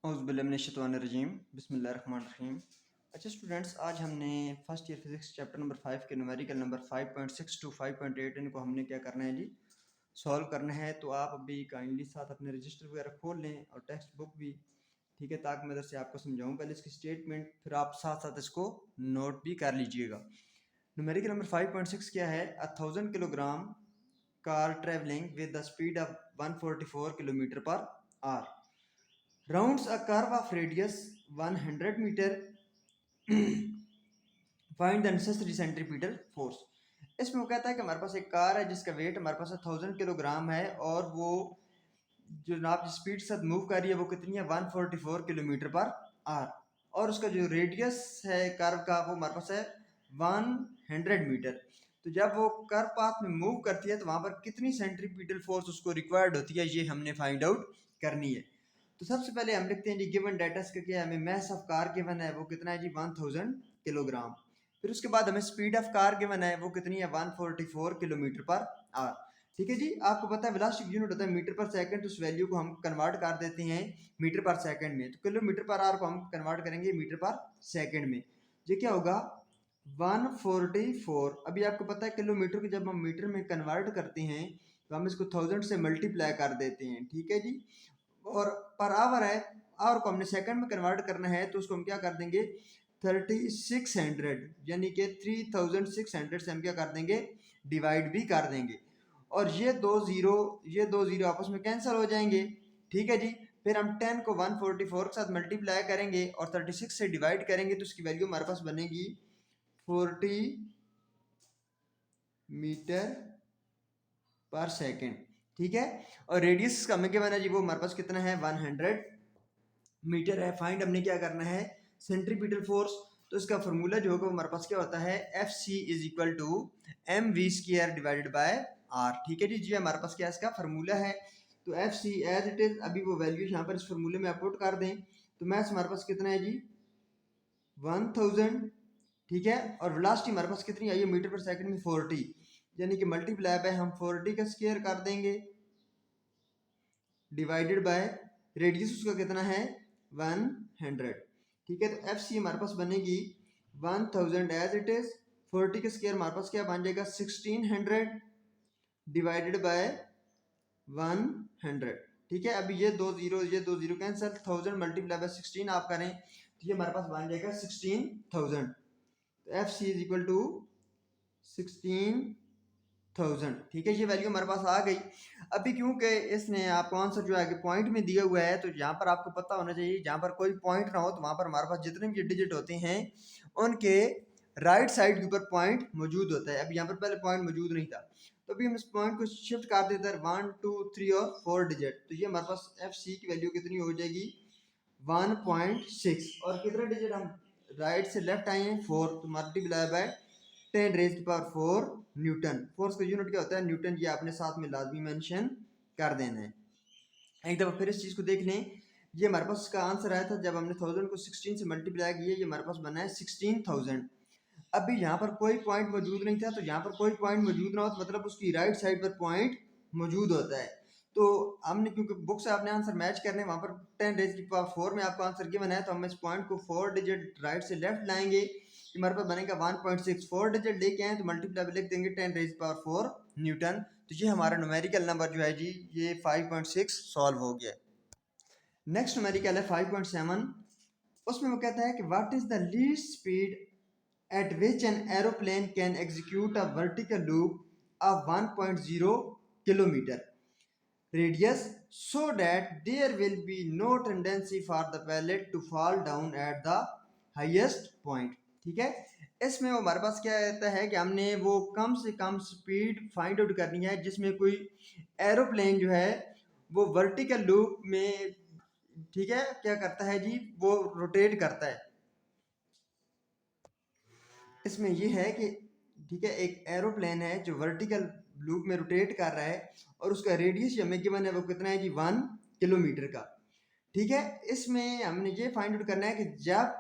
औज़ुबिल्लाहिमिनश्शैतानिर्रजीम बिस्मिल्लाहिर्रहमानिर्रहीम। अच्छा स्टूडेंट्स, आज हमने first year physics chapter number 5 के न्यूमेरिकल नंबर 5.6 टू 5.8 इनको हमने क्या करना है जी, सॉल्व करना है। तो आप अभी काइंडली साथ अपने रजिस्टर वगैरह खोल लें और टेक्स्ट बुक भी, ठीक है, ताकि मैं इधर से आपको समझाऊँ पहले इसकी स्टेटमेंट, फिर आप साथ साथ इसको नोट भी कर लीजिएगा। न्यूमेरिकल नंबर 5.6 क्या है? 1000 kilogram car travelling with the speed of 144 kilometre per hour rounds a curve of radius 100 meter. Find the necessary centripetal force. इसमें वो कहता है कि हमारे पास एक कार है जिसका वेट हमारे पास 1000 किलोग्राम है और वो जो आप स्पीड से मूव कर रही है वो कितनी है? 144 किलोमीटर पर आवर। और उसका जो रेडियस है कर्व का वो हमारे पास है 100 मीटर। तो जब वो कर्व पाथ में मूव करती है तो वहां पर कितनी सेंट्रीपिटल फोर्स उसको रिक्वायर्ड होती है, ये हमने फाइंड आउट करनी है। तो सबसे पहले हम लिखते हैं जी गिवन डाटा का क्या है, हमें मास ऑफ कार गिवन है वो कितना है जी 1000 किलोग्राम। फिर उसके बाद हमें स्पीड ऑफ कार गिवन है वो कितनी है 144 किलोमीटर पर आवर। ठीक है जी, आपको पता है वेलोसिटी यूनिट होता है मीटर पर सेकंड, तो उस वैल्यू को हम कन्वर्ट कर देते हैं मीटर पर सेकंड में। तो किलोमीटर पर आवर को हम कन्वर्ट करेंगे मीटर पर सेकंड में। ये क्या होगा 144। अभी आपको पता है किलोमीटर को जब हम मीटर में कन्वर्ट करते हैं तो हम इसको 1000 से मल्टीप्लाई कर देते हैं, ठीक है जी। और पर आवर है, आवर को हमने सेकंड में कन्वर्ट करना है तो उसको हम क्या कर देंगे 3600, यानी कि 3600 से हम क्या कर देंगे डिवाइड भी कर देंगे। और ये दो जीरो आपस में कैंसिल हो जाएंगे, ठीक है जी। फिर हम 10 को 144 के साथ मल्टीप्लाई करेंगे और 36 से डिवाइड करेंगे तो उसकी वैल्यू हमारे पास बनेगी 40 मीटर पर सेकेंड, ठीक है। और रेडियस का हमें क्या बना जी, वो हमारे पास कितना है 100 मीटर है। फाइंड हमने क्या करना है सेंट्रीपिटल फोर्स। तो इसका फॉर्मूला जो होगा वो हमारे पास क्या होता है F C is equal to M V square divided by R, ठीक है जी। जी हमारे पास क्या इसका फॉर्मूला है, तो F C as it is, अभी वो वैल्यू यहाँ पर इस फॉर्मूले में अपलोड कर दें। तो मैथ्स हमारे पास कितना है जी 1000, ठीक है। और वेलोसिटी हमारे पास कितनी आई है मीटर पर सेकंड में 40, यानी कि मल्टीप्लाई बाय हम 40 का स्क्वायर कर देंगे डिवाइडेड बाय रेडियस उसका कितना है 100, ठीक है। तो एफ सी हमारे पास बनेगी 1000 एज इट इज, 40 का स्क्वायर हमारे पास क्या बन जाएगा 1600 डिवाइडेड बाय 100, ठीक है। अभी ये दो जीरो कैंसिल, 1000 मल्टीप्लाई बाय 16 आप करें तो ये हमारे पास बन जाएगा 16000। तो F C is equal to 16000, ठीक है। ये वैल्यू हमारे पास आ गई। अभी क्योंकि इसने आपको आंसर जो है पॉइंट में दिया हुआ है तो यहाँ पर आपको पता होना चाहिए जहाँ पर कोई पॉइंट ना हो तो वहाँ पर हमारे पास जितने भी डिजिट होते हैं उनके राइट साइड के ऊपर पॉइंट मौजूद होता है। अब यहाँ पर पहले पॉइंट मौजूद नहीं था तो अभी हम इस पॉइंट को शिफ्ट कर देते हैं 1 2 3 और 4 डिजिट, तो ये हमारे पास एफ सी की वैल्यू कितनी हो जाएगी 1.6। और कितने डिजिट हम राइट से लेफ्ट आए हैं 4, तो multiply by 10 raise to power 4 newton. Force का यूनिट क्या होता है न्यूटन, ये आपने साथ में लाजमी मेंशन कर देना है। एक दफ़ा फिर इस चीज़ को देख लें, ये हमारे पास इसका आंसर आया था जब हमने 1000 को 16 से मल्टीप्लाई किया, ये हमारे पास बना है 16000। अभी यहाँ पर कोई पॉइंट मौजूद नहीं था तो यहाँ पर कोई पॉइंट मौजूद ना हो तो मतलब उसकी राइट साइड पर पॉइंट मौजूद होता है। तो हमने क्योंकि बुक से आपने आंसर मैच करने, वहाँ पर 10 रेज़ की पावर 4 में आपको आंसर गिवन है तो हम इस पॉइंट को 4 डिजिट राइट से लेफ्ट लाएंगे, हमारे पास बनेगा 1.6। 4 डिजिट लेके आए तो मल्टीप्लाई लिख देंगे 10 रेज़ पावर 4 न्यूटन। तो ये हमारा न्यूमेरिकल नंबर जो है जी ये 5.6 सॉल्व हो गया। नेक्स्ट न्यूमेरिकल है 5.7। उसमें वो कहता है कि what is the least speed at which an aeroplane can execute a vertical loop of 1.0 kilometer radius so that there will be no tendency for the pellet to fall down at the highest point, ठीक है। इसमें वो हमारे पास क्या रहता है कि हमने वो कम से कम स्पीड फाइंड आउट करनी है जिसमें कोई एरोप्लेन जो है वो वर्टिकल लूप में, ठीक है, क्या करता है जी वो रोटेट करता है। इसमें ये है कि ठीक है एक एरोप्लेन है जो वर्टिकल लूप में रोटेट कर रहा है और उसका रेडियस हमें गिवन है वो कितना है जी 1 किलोमीटर का, ठीक है। इसमें हमने ये फाइंड आउट करना है कि जब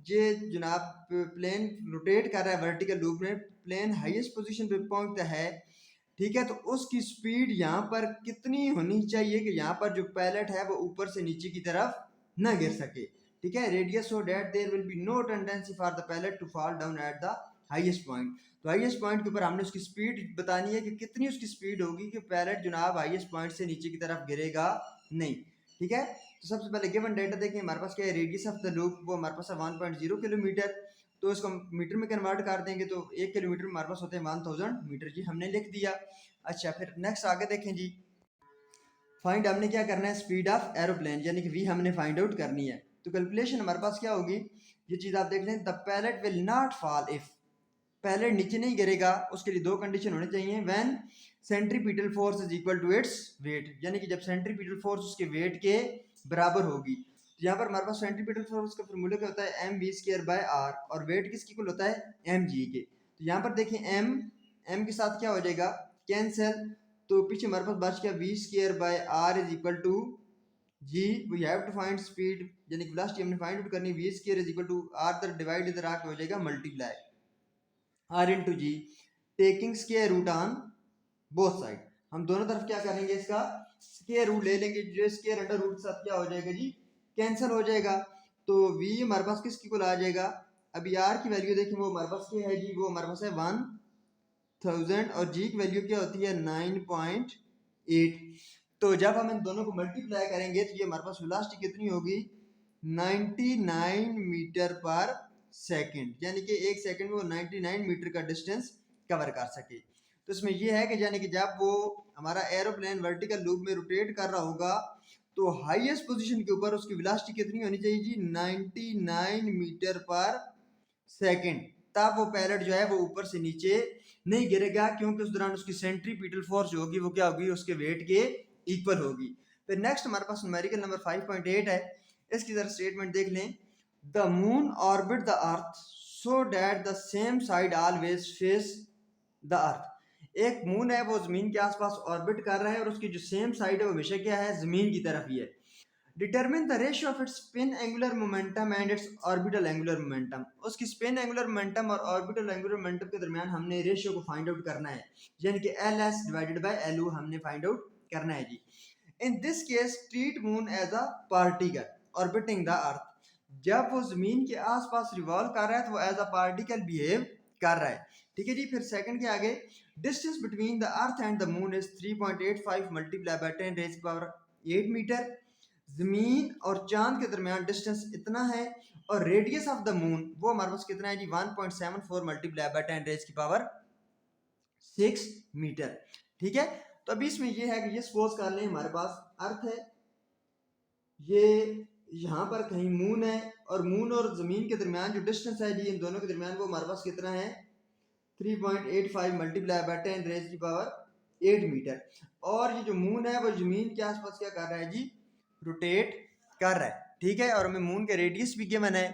ये जनाब प्लेन रोटेट कर रहा है वर्टिकल लूप में, प्लेन हाईएस्ट पोजीशन पे पहुंचता है, ठीक है, तो उसकी स्पीड यहाँ पर कितनी होनी चाहिए कि यहाँ पर जो पैलेट है वो ऊपर से नीचे की तरफ ना गिर सके, ठीक है। Radius so that there will be no tendency for the pellet to fall down at the highest point. तो हाईएस्ट पॉइंट के ऊपर हमने उसकी स्पीड बतानी है कि कितनी उसकी स्पीड होगी कि पैलेट जनाब हाईएस्ट पॉइंट से नीचे की तरफ गिरेगा नहीं, ठीक है। तो सबसे पहले गिवन डेटा देखें, हमारे पास क्या है, रेडियस ऑफ द लूप वो हमारे पास है 1.0 किलोमीटर। तो इसको मीटर में कन्वर्ट कर देंगे तो 1 किलोमीटर में हमारे पास होते हैं 1000 मीटर जी, हमने लिख दिया। अच्छा फिर नेक्स्ट आगे देखें जी, फाइंड हमने क्या करना है, स्पीड ऑफ एरोप्लेन, यानी कि वी हमने फाइंड आउट करनी है। तो कैलकुलेशन हमारे पास क्या होगी, ये चीज़ आप देख लें, the pellet will not fall if, pellet नीचे नहीं गिरेगा, उसके लिए दो कंडीशन होनी चाहिए, when centripetal force is equal to its weight, यानी कि जब सेंट्रीपिटल फोर्स उसके वेट के बराबर होगी। तो यहाँ पर हमारे पास सेंट्रीपिटल फोर्स का फॉर्मूला क्या होता है, M V square by R, और वेट किसकी इक्वल होता है, एम जी के। तो यहाँ पर देखें एम, एम के साथ क्या हो जाएगा, कैंसिल, तो पीछे हमारे पास बच गया V square by R is equal to G, we have to find speed, यानी कि वेलोसिटी हमने फाइंड आउट करनी, V square is equal to R, इधर डिवाइड इधर आके हो जाएगा multiply R into G, taking square root on both side. हम दोनों तरफ क्या करेंगे, इसका स्क्वायर रूट ले लेंगे, जो स्क्वायर अंडर रूट के साथ क्या हो जाएगा जी, कैंसिल हो जाएगा। तो v हमारे पास किसकी को आ जाएगा, अभी r की वैल्यू देखें वो हमारे पास क्या है जी, वो हमारे पास है 1000, और g की वैल्यू क्या होती है 9.8। तो जब हम इन दोनों को मल्टीप्लाई करेंगे तो ये हमारे पास वेलोसिटी कितनी होगी, 99 मीटर पर सेकंड, यानी कि एक सेकंड में वो 99 मीटर का डिस्टेंस कवर कर सके। तो इसमें ये है कि यानी कि जब वो हमारा एरोप्लेन वर्टिकल लूप में रोटेट कर रहा होगा तो हाईएस्ट पोजीशन के ऊपर उसकी वेलोसिटी कितनी होनी चाहिए जी, 99 मीटर पर सेकंड, तब वो पैलेट जो है वो ऊपर से नीचे नहीं गिरेगा, क्योंकि उस दौरान उसकी सेंट्रीपिटल फोर्स जो होगी वो क्या होगी, उसके वेट के इक्वल होगी। फिर नेक्स्ट हमारे पास न्यूमेरिकल नंबर 5.8 है, इसकी जरा स्टेटमेंट देख लें, the moon orbit the earth so that the same side always face the earth. एक मून है वो जमीन के आसपास ऑर्बिट कर रहा है और उसकी जो सेम साइड है वो हमेशा क्या है, जमीन की तरफ ही है। Determine the ratio of its spin angular momentum and it's orbital angular momentum. उसकी स्पिन एंगुलर मोमेंटम और ऑर्बिटल एंगुलर मोमेंटम के दरमियान हमने रेशियो को फाइंड आउट करना है, यानी कि L S divided by L O हमने फाइंड आउट करना है जी। In this case treat moon as a particle orbiting the earth. जब वो जमीन के आसपास रिवॉल्व कर रहा है तो वो एज अ पार्टिकल बिहेव कर रहा है, ठीक है जी। फिर सेकंड के आगे, distance between the earth and the moon is 3.85 multiply by 10 raise की पावर 8 मीटर। जमीन और चांद के दरमियान डिस्टेंस इतना है, और रेडियस ऑफ द मून वो हमारे पास कितना है जी, 1.74 मल्टीप्लाई बाय 10 रेज़ की पावर 6 मीटर, ठीक है। तो अभी इसमें ये है कि ये सपोज कर लें हमारे पास अर्थ है, ये यहाँ पर कहीं मून है, और मून और जमीन के दरमियान जो डिस्टेंस है जी इन दोनों के दरमियान वो हमारे पास कितना है, 3.85 मल्टीप्लाई बाय 10 रेज़ की पावर 8 मीटर। और ये जो मून है वो जमीन के आसपास क्या कर रहा है जी, रोटेट कर रहा है, ठीक है। और हमें मून के रेडियस भी गिवन है,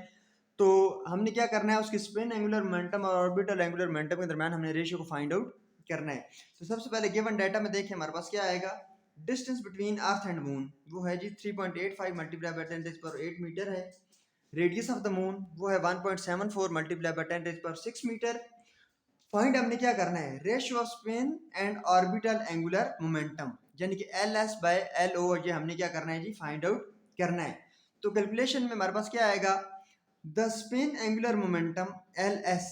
तो हमने क्या करना है, उसकी स्पिन एंगुलर मोमेंटम और ऑर्बिटल एंगुलर मोमेंटम के दरमियान हमने रेशियो को फाइंड आउट करना है। तो सबसे पहले गिवन डाटा में देखें हमारे पास क्या आएगा, distance between earth and moon वो है जी 3.85 multiply by 10 raise power 8 metre है। रेडियस ऑफ द मून वो है 1.74 multiply by 10 raise power 6 metre. Find हमने क्या करना है, ratio of spin and orbital angular momentum, यानी कि L S by L O, ये हमने क्या करना है जी, फाइंड आउट करना है। तो कैलकुलेशन में हमारे पास क्या आएगा, the spin angular momentum L S,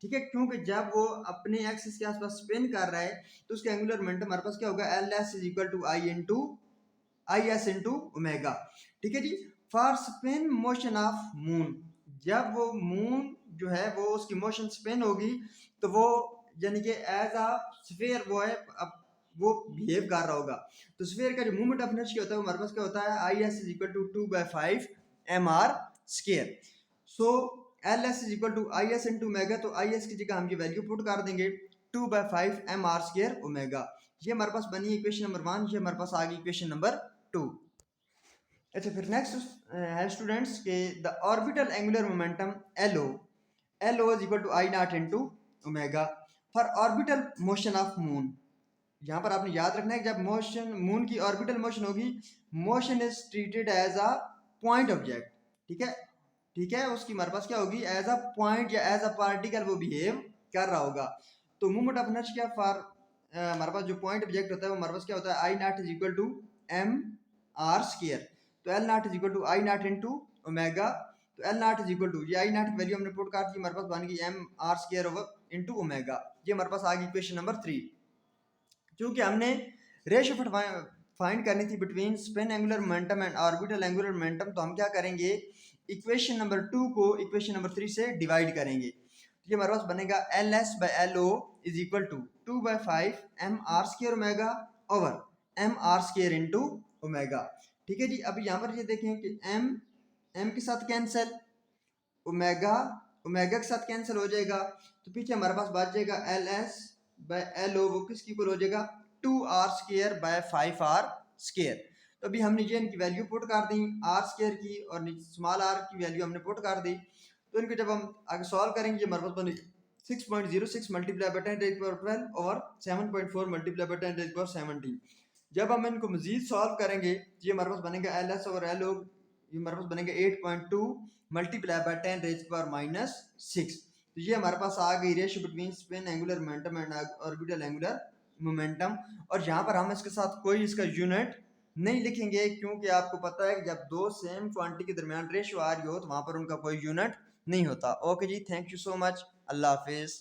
ठीक है, क्योंकि जब वो अपने एक्सिस के आसपास स्पिन कर रहा है तो उसका एंगुलर मोमेंटम हमारे पास क्या होगा, L S is equal to I S into omega, ठीक है जी। For spin motion of moon, जब वो मून जो है वो उसकी मोशन स्पिन होगी तो वो यानी कि एज अ स्फीयर वो है, अब वो बिहेव कर रहा होगा। तो स्फीयर का जो मूवमेंट ऑफ इनर्शिया होता है वो हमारे पास क्या होता है, I S is equal to 2/5 M R square. So L S is equal to I S into omega, तो आई एस की जगह हम ये वैल्यू पुट कर देंगे 2/5 एम आर स्क्वायर ओमेगा। ये हमारे पास बनी इक्वेशन नंबर 1, ये हमारे पास आ गई इक्वेशन नंबर 2। अच्छा फिर नेक्स्ट है स्टूडेंट्स के the orbital angular momentum L O is equal to I not into omega for orbital motion of moon. यहाँ पर आपने याद रखना है कि जब मोशन मून की ऑर्बिटल मोशन होगी, motion is treated as a point object, ठीक है, ठीक है, उसकी हमारे पास क्या होगी, एज अ पॉइंट या एज अ पार्टिकल वो बिहेव कर रहा होगा। तो मूवमेंट ऑफ इनर्शिया फॉर हमारे पास जो पॉइंट ऑब्जेक्ट होता है वो हमारे पास क्या होता है, I naught is equal to M R square. तो L naught is equal to I not into omega. तो L naught is equal to ये आई नॉट की वैल्यू हमने पुट कर दी, हमारे पास बन गई M R square over into omega. ये हमारे पास आ गई इक्वेशन नंबर 3। क्योंकि हमने रेशियो फाइंड करनी थी between spin angular momentum and orbital angular momentum, तो हम क्या करेंगे, इक्वेशन नंबर 2 को इक्वेशन नंबर 3 से डिवाइड करेंगे। तो ये हमारे पास बनेगा L S by L O is equal to 2/5 M R square omega over M R square into omega. ठीक है जी। अब यहाँ पर ये देखें कि एम एम के साथ कैंसिल, ओमेगा ओमेगा के साथ कैंसिल हो जाएगा, तो पीछे हमारे पास बच जाएगा L S by L O, वो किसकी इक्वल हो जाएगा 2r square by 5r square. तो अभी हमने ये इनकी वैल्यू पुट कर दी r स्क्वायर की और स्मॉल r की वैल्यू हमने पुट कर दी। तो इनको जब हम आगे सॉल्व करेंगे हमारे पास बनेगी 6.06 मल्टीप्लाई बाय 10 रेज़ पावर 12 और 7.4 मल्टीप्लाई बाय 10 रेज़ पावर 17। जब हम इनको मजीद सॉल्व करेंगे ये हमारे पास बनेगा एल एस और एल ओ, ये हमारे पास बनेगा 8.2 मल्टीप्लाई बाय 10 रेज़ पावर -6। तो ये हमारे पास आ गई ratio between spin angular momentum and orbital angular momentum. और यहाँ पर हम इसके साथ कोई इसका यूनिट नहीं लिखेंगे, क्योंकि आपको पता है कि जब दो सेम क्वांटिटी के दरमियान रेशियो आ रही हो तो वहाँ पर उनका कोई यूनिट नहीं होता। ओके जी, थैंक यू सो मच, अल्लाह हाफिज़।